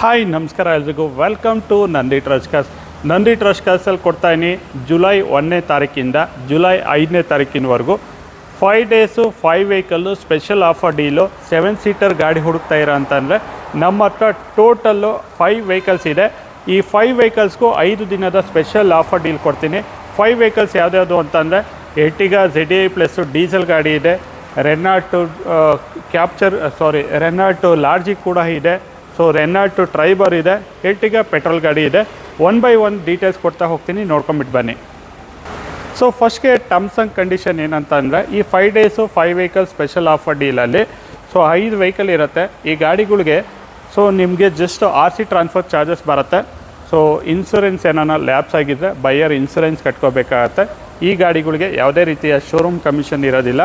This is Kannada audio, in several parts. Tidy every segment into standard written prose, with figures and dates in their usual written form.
ಹಾಯ್ ನಮಸ್ಕಾರ ಎಲ್ರಿಗೂ welcome to Nandi trust cars. Nandi trust ಕಾರ್ಸಲ್ಲಿ ಕೊಡ್ತಾಯಿನಿ ಜುಲೈ 1ನೇ ತಾರೀಕಿಂದ ಜುಲೈ 5ನೇ ತಾರೀಕಿನವರೆಗೂ 5 days 5 vehicle special offer deal 7 seater ಗಾಡಿ ಹುಡುಕ್ತಾ ಇರೋ ಅಂತಂದರೆ ನಮ್ಮ ಹತ್ರ ಟೋಟಲ್ಲು 5 ವೆಹಿಕಲ್ಸ್ ಇದೆ. ಈ 5 ವೆಹಿಕಲ್ಸ್ಗೂ 5 ದಿನದ ಸ್ಪೆಷಲ್ ಆಫರ್ ಡೀಲ್ ಕೊಡ್ತೀನಿ. 5 ವೆಹಿಕಲ್ಸ್ ಯಾವ್ದ್ಯಾವುದು ಅಂತಂದರೆ ಎರ್ಟಿಗಾ ZDI ಪ್ಲಸ್ಸು ಡೀಸೆಲ್ ಗಾಡಿ ಇದೆ, ರೆನಾಲ್ಟು ಲಾರ್ಜಿ ಕೂಡ ಇದೆ, ಸೊ ರೆನಾಲ್ಟು ಟ್ರೈಬರ್ ಇದೆ, ಎರ್ಟಿಗಾ ಪೆಟ್ರೋಲ್ ಗಾಡಿ ಇದೆ. 1 by 1 ಡೀಟೇಲ್ಸ್ ಕೊಡ್ತಾ ಹೋಗ್ತೀನಿ, ನೋಡ್ಕೊಂಬಿಟ್ಟು ಬನ್ನಿ. ಸೊ ಫಸ್ಟ್ಗೆ ಟರ್ಮ್ಸ್ ಆ್ಯಂಡ್ ಕಂಡೀಷನ್ ಏನಂತ ಅಂದರೆ ಈ 5 ಡೇಸು 5 ವೆಹಿಕಲ್ ಸ್ಪೆಷಲ್ ಆಫರ್ ಡೀಲಲ್ಲಿ ಸೊ 5 ವೆಹಿಕಲ್ ಇರುತ್ತೆ. ಈ ಗಾಡಿಗಳಿಗೆ ಸೊ ನಿಮಗೆ ಜಸ್ಟ್ RC ಟ್ರಾನ್ಸ್ಫರ್ ಚಾರ್ಜಸ್ ಬರುತ್ತೆ. ಸೊ ಇನ್ಸೂರೆನ್ಸ್ ಏನಾನ ಲ್ಯಾಬ್ಸ್ ಆಗಿದ್ದರೆ ಬೈಯರ್ ಇನ್ಸೂರೆನ್ಸ್ ಕಟ್ಕೋಬೇಕಾಗತ್ತೆ. ಈ ಗಾಡಿಗಳಿಗೆ ಯಾವುದೇ ರೀತಿಯ ಶೋರೂಮ್ ಕಮಿಷನ್ ಇರೋದಿಲ್ಲ.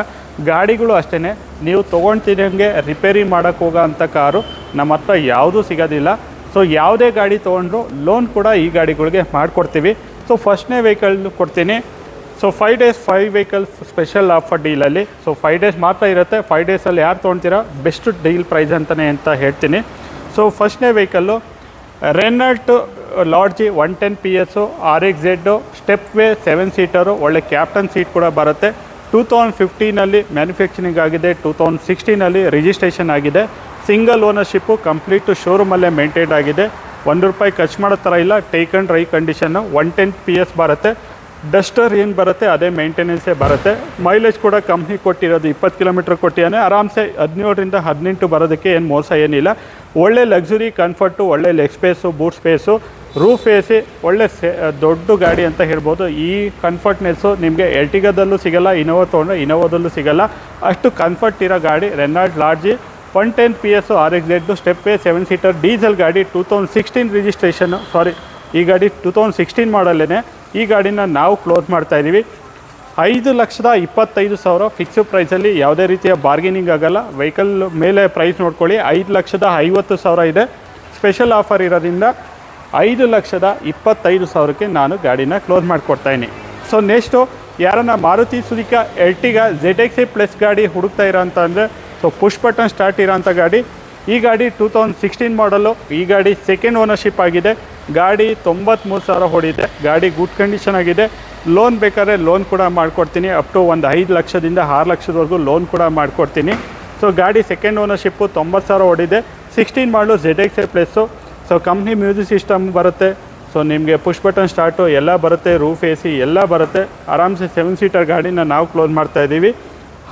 ಗಾಡಿಗಳು ಅಷ್ಟೇ, ನೀವು ತೊಗೊಳ್ತಿದ್ದಂಗೆ ರಿಪೇರಿ ಮಾಡೋಕ್ಕೆ ಹೋಗೋ ಅಂಥ ಕಾರು ನಮ್ಮ ಹತ್ರ ಯಾವುದೂ ಸಿಗೋದಿಲ್ಲ. ಸೊ ಯಾವುದೇ ಗಾಡಿ ತೊಗೊಂಡ್ರು ಲೋನ್ ಕೂಡ ಈ ಗಾಡಿಗಳಿಗೆ ಮಾಡಿಕೊಡ್ತೀವಿ. ಸೊ ಫಸ್ಟ್ನೇ ವೆಹಿಕಲ್ ಕೊಡ್ತೀನಿ. So 5 days 5 vehicle special offer ಡೀಲಲ್ಲಿ ಸೊ 5 ಡೇಸ್ ಮಾತ್ರ ಇರುತ್ತೆ. 5 ಡೇಸಲ್ಲಿ ಯಾರು ತೊಗೊಳ್ತೀರಾ ಬೆಸ್ಟ್ ಡೀಲ್ ಪ್ರೈಸ್ ಅಂತಲೇ ಅಂತ ಹೇಳ್ತೀನಿ. ಸೊ ಫಸ್ಟ್ನೇ vehicle Renault Lodgy 110 PS RXZ Stepway 7 seater, ಒಳ್ಳೆ ಕ್ಯಾಪ್ಟನ್ ಸೀಟ್ ಕೂಡ ಬರುತ್ತೆ. 2015ನಲ್ಲಿ ಮ್ಯಾನುಫ್ಯಾಕ್ಚರಿಂಗ್ ಆಗಿದೆ, 2016ನಲ್ಲಿ ರಿಜಿಸ್ಟ್ರೇಷನ್ ಆಗಿದೆ. ಸಿಂಗಲ್ ಓನರ್ಶಿಪ್ಪು, ಕಂಪ್ಲೀಟು ಶೋರೂಮಲ್ಲೇ ಮೇಂಟೈನ್ ಆಗಿದೆ. ₹1 ಖರ್ಚು ಮಾಡೋ ಥರ ಇಲ್ಲ. Take and drive condition. 110 PS ಬರುತ್ತೆ. ಡಸ್ಟರ್ ಏನು ಬರುತ್ತೆ ಅದೇ ಮೇಂಟೆನೆನ್ಸೇ ಬರುತ್ತೆ. ಮೈಲೇಜ್ ಕೂಡ ಕಂಪ್ನಿ ಕೊಟ್ಟಿರೋದು 20 ಕಿಲೋಮೀಟ್ರ್ ಕೊಟ್ಟಿಯಾನೆ. ಆರಾಮ್ಸೆ 17ರಿಂದ 18 ಬರೋದಕ್ಕೆ ಏನು ಮೋಸ ಏನಿಲ್ಲ. ಒಳ್ಳೆ ಲಕ್ಸುರಿ ಕಂಫರ್ಟು, ಒಳ್ಳೆ leg space, boot space, roof AC, ಒಳ್ಳೆ ದೊಡ್ಡ ಗಾಡಿ ಅಂತ ಹೇಳ್ಬೋದು. ಈ ಕಂಫರ್ಟ್ನೆಸ್ಸು ನಿಮಗೆ ಎರ್ಟಿಗಾದಲ್ಲೂ ಸಿಗೋಲ್ಲ, ಇನೋವಾ ತೊಗೊಂಡ್ರೆ ಇನೋವಾದಲ್ಲೂ ಸಿಗೋಲ್ಲ. ಅಷ್ಟು ಕಂಫರ್ಟ್ ಇರೋ ಗಾಡಿ Renault Lodgy 110 PS RXZ Stepway 7 seater diesel ಗಾಡಿ. 2016 ರಿಜಿಸ್ಟ್ರೇಷನ್ನು, ಈ ಗಾಡಿ 2016 ಮಾಡಲ್ಲೇ. ಈ ಗಾಡಿನ ನಾವು ಕ್ಲೋಸ್ ಮಾಡ್ತಾಯಿದ್ದೀವಿ 5,25,000 ಫಿಕ್ಸ್ಡ್ ಪ್ರೈಸಲ್ಲಿ. ಯಾವುದೇ ರೀತಿಯ ಬಾರ್ಗೇನಿಂಗ್ ಆಗೋಲ್ಲ. ವೆಹಿಕಲ್ ಮೇಲೆ ಪ್ರೈಸ್ ನೋಡ್ಕೊಳ್ಳಿ. 5,50,000 ಇದೆ. ಸ್ಪೆಷಲ್ ಆಫರ್ ಇರೋದ್ರಿಂದ 5,25,000ಕ್ಕೆ ನಾನು ಗಾಡಿನ ಕ್ಲೋಸ್ ಮಾಡಿಕೊಡ್ತಾಯಿನಿ. ಸೊ ನೆಕ್ಸ್ಟು ಯಾರನ್ನ Maruti Suzuki Ertiga ZXi plus ಗಾಡಿ ಹುಡುಕ್ತಾ ಇರೋ ಅಂತ ಅಂದರೆ ಸೊ ಪುಷ್ ಬಟನ್ ಸ್ಟಾರ್ಟ್ ಇರೋಂಥ ಗಾಡಿ. ಈ ಗಾಡಿ 2016 ಮಾಡಲು. ಈ ಗಾಡಿ ಸೆಕೆಂಡ್ ಓನರ್ಶಿಪ್ ಆಗಿದೆ. ಗಾಡಿ 93,000 ಹೊಡಿದೆ. ಗಾಡಿ ಗುಡ್ ಕಂಡೀಷನ್ ಆಗಿದೆ. ಲೋನ್ ಬೇಕಾದ್ರೆ ಲೋನ್ ಕೂಡ ಮಾಡಿಕೊಡ್ತೀನಿ. ಅಪ್ ಟು ಒಂದು 5 ಲಕ್ಷದಿಂದ 6 ಲಕ್ಷದವರೆಗೂ ಲೋನ್ ಕೂಡ ಮಾಡಿಕೊಡ್ತೀನಿ. ಸೊ ಗಾಡಿ ಸೆಕೆಂಡ್ ಓನರ್ಶಿಪ್ಪು, 90,000 ಹೊಡಿದೆ. 16 ಮಾಡಲು ZXi plus. So company music system ಬರುತ್ತೆ. ಸೊ ನಿಮಗೆ ಪುಷ್ ಬಟನ್ ಸ್ಟಾರ್ಟು ಎಲ್ಲ ಬರುತ್ತೆ, ರೂಫ್ AC ಎಲ್ಲ ಬರುತ್ತೆ. ಆರಾಮ್ಸೆ 7 ಸೀಟರ್ ಗಾಡಿನ ನಾವು ಕ್ಲೋಸ್ ಮಾಡ್ತಾಯಿದ್ದೀವಿ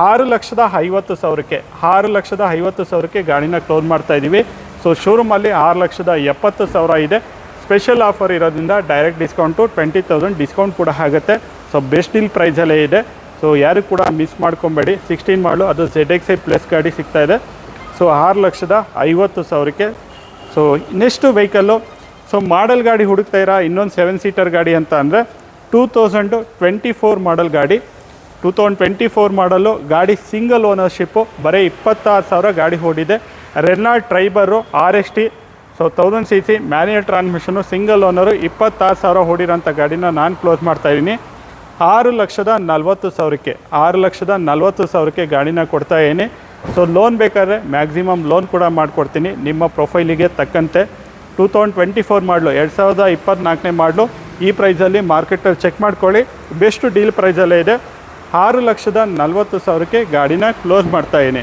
6,50,000ಕ್ಕೆ. 6,50,000ಕ್ಕೆ ಗಾಡಿನ ಕ್ಲೋಸ್ ಮಾಡ್ತಾಯಿದ್ದೀವಿ. ಸೊ ಶೋರೂಮಲ್ಲಿ 6,70,000 ಇದೆ. ಸ್ಪೆಷಲ್ ಆಫರ್ ಇರೋದ್ರಿಂದ ಡೈರೆಕ್ಟ್ ಡಿಸ್ಕೌಂಟು 20,000 ಡಿಸ್ಕೌಂಟ್ ಕೂಡ ಆಗುತ್ತೆ. ಸೊ ಬೆಸ್ಟ್ ಡೀಲ್ ಪ್ರೈಸಲ್ಲೇ ಇದೆ. ಸೊ ಯಾರು ಕೂಡ ಮಿಸ್ ಮಾಡ್ಕೊಬೇಡಿ. 16 ಮಾಡಲು ಅದು ZXi ಪ್ಲಸ್ ಗಾಡಿ ಸಿಗ್ತಾಯಿದೆ. ಸೊ 6,50,000ಕ್ಕೆ. So next vehicle so model ಗಾಡಿ ಹುಡುಕ್ತಾ ಇರೋ ಇನ್ನೊಂದು 7 ಸೀಟರ್ ಗಾಡಿ ಅಂತ ಅಂದರೆ 2024 ಮಾಡಲ್ ಗಾಡಿ. 2024 ಮಾಡಲು ಗಾಡಿ ಸಿಂಗಲ್ ಓನರ್ಶಿಪ್ಪು, ಬರೀ 26,000 ಗಾಡಿ ಓಡಿದೆ. Renault Triber RXT. So 1000 cc manual transmission, single owner, 26,000 ಓಡಿರೋಂಥ ಗಾಡಿನ ನಾನು ಕ್ಲೋಸ್ ಮಾಡ್ತಾಯಿದ್ದೀನಿ 6,40,000ಕ್ಕೆ. 6,40,000ಕ್ಕೆ ಗಾಡಿನ ಕೊಡ್ತಾಯಿದ್ದೀನಿ. ಸೊ ಲೋನ್ ಬೇಕಾದ್ರೆ ಮ್ಯಾಕ್ಸಿಮಮ್ ಲೋನ್ ಕೂಡ ಮಾಡಿಕೊಡ್ತೀನಿ ನಿಮ್ಮ ಪ್ರೊಫೈಲಿಗೆ ತಕ್ಕಂತೆ. 2024 ಮಾಡಲು, 2024ನೇ ಮಾಡಲು. ಈ ಪ್ರೈಸಲ್ಲಿ ಮಾರ್ಕೆಟಲ್ಲಿ ಚೆಕ್ ಮಾಡ್ಕೊಳ್ಳಿ, ಬೆಸ್ಟ್ ಡೀಲ್ ಪ್ರೈಸಲ್ಲೇ ಇದೆ. 6,40,000ಕ್ಕೆ ಗಾಡಿನ ಕ್ಲೋಸ್ ಮಾಡ್ತಾಯಿದ್ದೀನಿ.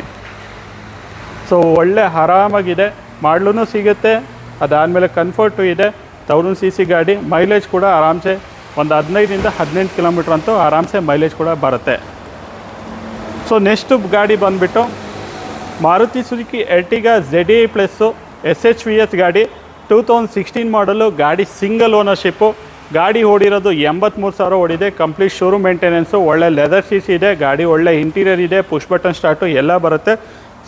ಸೊ ಒಳ್ಳೆ ಆರಾಮಾಗಿದೆ, ಮಾಡಲೂ ಸಿಗುತ್ತೆ. ಅದಾದಮೇಲೆ ಕಂಫರ್ಟು ಇದೆ. 1000 cc ಗಾಡಿ. ಮೈಲೇಜ್ ಕೂಡ ಆರಾಮ್ಸೆ ಒಂದು 15ರಿಂದ 18 ಕಿಲೋಮೀಟ್ರ್ ಅಂತೂ ಆರಾಮ್ಸೆ ಮೈಲೇಜ್ ಕೂಡ ಬರುತ್ತೆ. ಸೊ ನೆಕ್ಸ್ಟು ಗಾಡಿ ಬಂದುಬಿಟ್ಟು Maruti Suzuki Ertiga ZDI plus SHVS ಗಾಡಿ. 2016 ಮಾಡಲು. ಗಾಡಿ ಸಿಂಗಲ್ ಓನರ್ಶಿಪ್ಪು. ಗಾಡಿ ಓಡಿರೋದು 83,000 ಓಡಿದೆ. Complete showroom maintenance. ಒಳ್ಳೆ ಲೆದರ್ CC ಇದೆ. ಗಾಡಿ ಒಳ್ಳೆ ಇಂಟೀರಿಯರ್ ಇದೆ. ಪುಷ್ ಬಟನ್ ಸ್ಟಾರ್ಟು ಎಲ್ಲ ಬರುತ್ತೆ.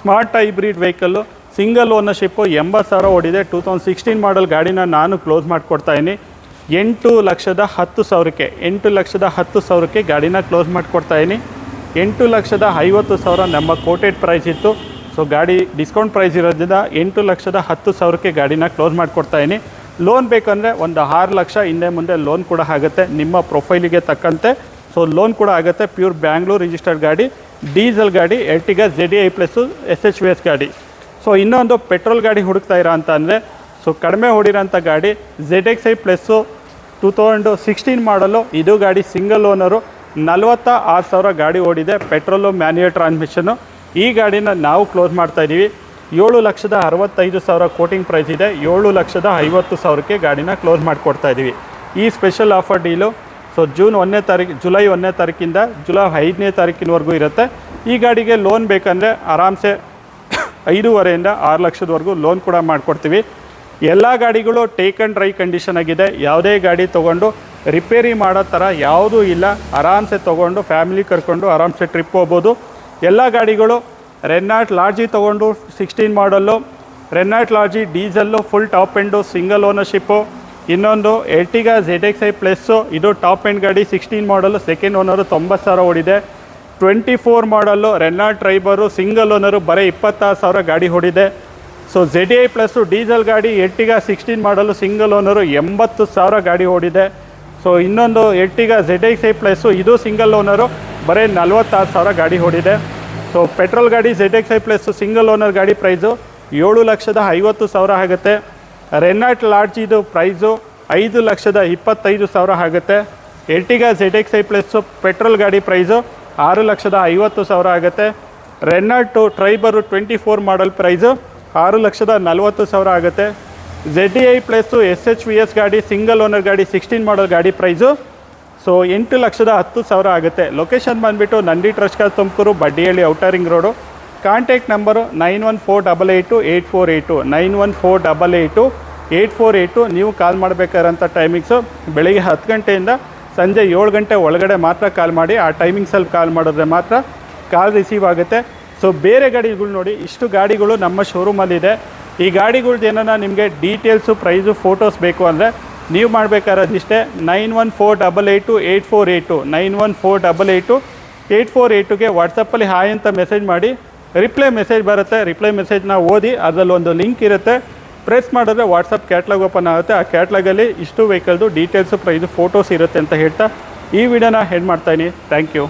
Smart hybrid vehicle. Single ownership. 80,000 ಓಡಿದೆ. 2016 ಮಾಡಲ್ ಗಾಡಿನ ನಾನು ಕ್ಲೋಸ್ ಮಾಡಿಕೊಡ್ತಾಯಿದ್ದೀನಿ 8,10,000ಕ್ಕೆ. 8,10,000ಕ್ಕೆ ಗಾಡಿನ ಕ್ಲೋಸ್ ಮಾಡಿಕೊಡ್ತಾಯಿದ್ದೀನಿ. 8,50,000 ನಮ್ಮ ಕೋಟೆಡ್ ಪ್ರೈಸ್ ಇತ್ತು. ಸೊ ಗಾಡಿ ಡಿಸ್ಕೌಂಟ್ ಪ್ರೈಸ್ ಇರೋದ್ರಿಂದ 8,10,000ಕ್ಕೆ ಗಾಡಿನ ಕ್ಲೋಸ್ ಮಾಡಿಕೊಡ್ತಾಯಿದ್ದೀನಿ. ಲೋನ್ ಬೇಕಂದರೆ ಒಂದು 6 ಲಕ್ಷ ಹಿಂದೆ ಮುಂದೆ ಲೋನ್ ಕೂಡ ಆಗುತ್ತೆ ನಿಮ್ಮ ಪ್ರೊಫೈಲಿಗೆ ತಕ್ಕಂತೆ. ಸೊ ಲೋನ್ ಕೂಡ ಆಗುತ್ತೆ. ಪ್ಯೂರ್ ಬ್ಯಾಂಗ್ಳೂರ್ ರಿಜಿಸ್ಟರ್ಡ್ ಗಾಡಿ, ಡೀಸೆಲ್ ಗಾಡಿ, ಎರ್ಟಿಗಾ ZDI ಪ್ಲಸ್ಸು SHVS ಗಾಡಿ. ಸೊ ಇನ್ನೊಂದು ಪೆಟ್ರೋಲ್ ಗಾಡಿ ಹುಡುಕ್ತಾ ಇರೋ ಅಂತ ಅಂದರೆ ಸೊ ಕಡಿಮೆ ಹೊಡಿರೋಂಥ ಗಾಡಿ ZXi ಪ್ಲಸ್ಸು 2016 ಮಾಡಲು. ಇದು ಗಾಡಿ ಸಿಂಗಲ್ ಓನರು, 46,000 ಗಾಡಿ ಓಡಿದೆ, ಪೆಟ್ರೋಲು ಮ್ಯಾನ್ಯುಯಲ್ ಟ್ರಾನ್ಸ್ಮಿಷನ್ನು. ಈ ಗಾಡಿನ ನಾವು ಕ್ಲೋಸ್ ಮಾಡ್ತಾಯಿದ್ದೀವಿ 7,65,000 ಕೋಟಿಂಗ್ ಪ್ರೈಸ್ ಇದೆ. 7,50,000ಕ್ಕೆ ಗಾಡಿನ ಕ್ಲೋಸ್ ಮಾಡಿಕೊಡ್ತಾಯಿದ್ದೀವಿ. ಈ special offer deal so July 1ನೇ ತಾರೀಕಿಂದ ಜುಲೈ 5ನೇ ತಾರೀಕಿನವರೆಗೂ ಇರುತ್ತೆ. ಈ ಗಾಡಿಗೆ ಲೋನ್ ಬೇಕಂದರೆ ಆರಾಮ್ಸೆ 5.5 6 ಲಕ್ಷದವರೆಗೂ ಲೋನ್ ಕೂಡ ಮಾಡಿಕೊಡ್ತೀವಿ. ಎಲ್ಲ ಗಾಡಿಗಳು ಟೇಕ್ ಆ್ಯಂಡ್ ಡ್ರೈ ಕಂಡೀಷನ್ ಆಗಿದೆ. ಯಾವುದೇ ಗಾಡಿ ತೊಗೊಂಡು ರಿಪೇರಿ ಮಾಡೋ ಥರ ಯಾವುದೂ ಇಲ್ಲ. ಆರಾಮ್ಸೆ ತೊಗೊಂಡು ಫ್ಯಾಮಿಲಿ ಕರ್ಕೊಂಡು ಆರಾಮ್ಸೆ ಟ್ರಿಪ್ ಹೋಗ್ಬೋದು. ಎಲ್ಲ ಗಾಡಿಗಳು ರೆನಾಲ್ಟ್ ಲಾರ್ಜಿ ತೊಗೊಂಡು 16 model, Renault Lodgy diesel full top end single ownership. ಇನ್ನೊಂದು ಎರ್ಟಿಗಾ ZXi ಪ್ಲಸ್ಸು, ಇದು ಟಾಪ್ ಎಂಡ್ ಗಾಡಿ 16 ಮಾಡಲು, ಸೆಕೆಂಡ್ ಓನರು 90,000 ಓಡಿದೆ. 24 model Renault Triber single owner ಬರೀ 26,000 ಗಾಡಿ ಹೊಡಿದೆ. ಸೊ ZDI ಪ್ಲಸ್ಸು ಡೀಸೆಲ್ ಗಾಡಿ ಎರ್ಟಿಗಾ 16 ಮಾಡಲು ಸಿಂಗಲ್ ಓನರು 80,000 ಗಾಡಿ ಓಡಿದೆ. ಸೊ ಇನ್ನೊಂದು ಎರ್ಟಿಗಾ ZXi ಪ್ಲಸ್ಸು, ಇದು ಸಿಂಗಲ್ ಓನರು ಬರೀ 46,000 ಗಾಡಿ ಹೊಡಿದೆ. ಸೊ ಪೆಟ್ರೋಲ್ ಗಾಡಿ ZXi ಪ್ಲಸ್ಸು ಸಿಂಗಲ್ ಓನರ್ ಗಾಡಿ ಪ್ರೈಸು 7,50,000 ಆಗುತ್ತೆ. ರೆನಾಲ್ಟ್ ಲಾರ್ಜಿದು ಪ್ರೈಸು 5,25,000 ಆಗುತ್ತೆ. ಎರ್ಟಿಗಾ ZXi ಪ್ಲಸ್ಸು ಪೆಟ್ರೋಲ್ ಗಾಡಿ ಪ್ರೈಸು 6,50,000 ಆಗುತ್ತೆ. ರೆನಾಲ್ಟು ಟ್ರೈಬರು 24 ಮಾಡಲ್ ಪ್ರೈಸು 6,40,000 ಆಗುತ್ತೆ. ZDI ಪ್ಲಸ್ಸು SHVS ಗಾಡಿ ಸಿಂಗಲ್ ಓನರ್ ಗಾಡಿ 16 ಮಾಡಲ್ ಗಾಡಿ ಪ್ರೈಸು ಸೊ 8,10,000 ಆಗುತ್ತೆ. ಲೊಕೇಶನ್ ಬಂದುಬಿಟ್ಟು Nandi trust call Tumakuru, Baddihalli outer ring road. Contact number 9148888482 9148888482. ನೀವು ಕಾಲ್ ಮಾಡಬೇಕಾದಂಥ ಟೈಮಿಂಗ್ಸು ಬೆಳಿಗ್ಗೆ 10 ಗಂಟೆಯಿಂದ ಸಂಜೆ 7 ಗಂಟೆ ಒಳಗಡೆ ಮಾತ್ರ ಕಾಲ್ ಮಾಡಿ. ಆ ಟೈಮಿಂಗ್ಸಲ್ಲಿ ಕಾಲ್ ಮಾಡಿದ್ರೆ ಮಾತ್ರ ಕಾಲ್ ರಿಸೀವ್ ಆಗುತ್ತೆ. ಸೊ ಬೇರೆ ಗಾಡಿಗಳು ನೋಡಿ, ಇಷ್ಟು ಗಾಡಿಗಳು ನಮ್ಮ ಶೋರೂಮಲ್ಲಿದೆ. ಈ ಗಾಡಿಗಳ್ದು ಏನಾರ ನಿಮಗೆ ಡೀಟೇಲ್ಸು ಪ್ರೈಸು ಫೋಟೋಸ್ ಬೇಕು ಅಂದರೆ ನೀವು ಮಾಡಬೇಕಾಗಿರೋದಿಷ್ಟೇ 9148888482 9148888482ಗೆ ವಾಟ್ಸಪ್ಪಲ್ಲಿ ಹಾಯ್ ಅಂತ ಮೆಸೇಜ್ ಮಾಡಿ. ರಿಪ್ಲೈ ಮೆಸೇಜ್ ಬರುತ್ತೆ. ರಿಪ್ಲೈ ಮೆಸೇಜ್ನ ಓದಿ ಅದರಲ್ಲಿ ಒಂದು ಲಿಂಕ್ ಇರುತ್ತೆ, ಪ್ರೆಸ್ ಮಾಡಿದ್ರೆ ವಾಟ್ಸಪ್ ಕ್ಯಾಟ್ಲಾಗ್ ಓಪನ್ ಆಗುತ್ತೆ. ಆ ಕ್ಯಾಟ್ಲಾಗಲ್ಲಿ ಇಷ್ಟು ವೆಹಿಕಲ್ದು ಡೀಟೇಲ್ಸು ಪ್ರೈಸು ಫೋಟೋಸ್ ಇರುತ್ತೆ ಅಂತ ಹೇಳ್ತಾ ಈ ವಿಡಿಯೋನ ಹೆಡ್ ಮಾಡ್ತಾಯಿನಿ. Thank you.